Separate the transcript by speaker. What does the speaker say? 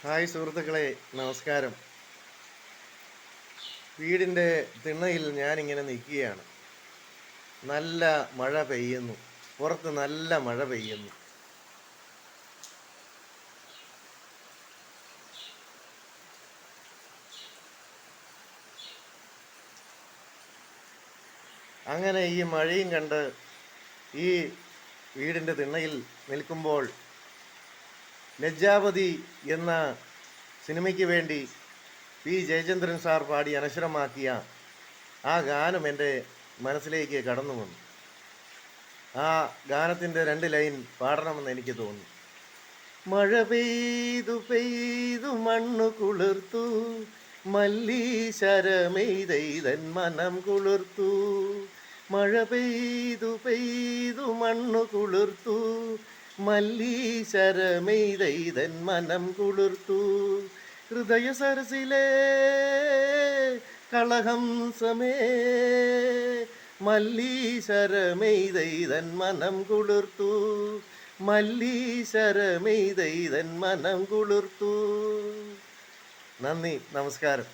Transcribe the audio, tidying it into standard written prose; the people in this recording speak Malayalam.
Speaker 1: ഹായ് സുഹൃത്തുക്കളെ, നമസ്കാരം. വീടിൻ്റെ തിണ്ണയിൽ ഞാനിങ്ങനെ നിൽക്കുകയാണ്. നല്ല മഴ പെയ്യുന്നു, പുറത്ത് നല്ല മഴ പെയ്യുന്നു. അങ്ങനെ ഈ മഴയും കണ്ട് ഈ വീടിൻ്റെ തിണ്ണയിൽ നിൽക്കുമ്പോൾ ലജ്ജാവതി എന്ന സിനിമയ്ക്ക് വേണ്ടി പി ജയചന്ദ്രൻ സാർ പാടി അനശ്വരമാക്കിയ ആ ഗാനം എൻ്റെ മനസ്സിലേക്ക് കടന്നു വന്നു. ആ ഗാനത്തിൻ്റെ 2 ലൈൻ പാടണമെന്ന് എനിക്ക് തോന്നി. മഴ പെയ്തു പെയ്തു മണ്ണു കുളിർത്തു, മല്ലീശരമെയ്തൻ മനം കുളിർത്തു. മഴ പെയ്തു പെയ്തു മണ്ണു കുളിർത്തു, മല്ലീശരമെയ്തൻ മനം കുളിർത്തു. ഹൃദയ സരസിലെ കളഹംസമേ, മല്ലീശരമെയ്തൻ മനം കുളിർത്തു. മല്ലീശരമെയ്തൻ മനം കുളിർത്തു. നന്ദി, നമസ്കാരം.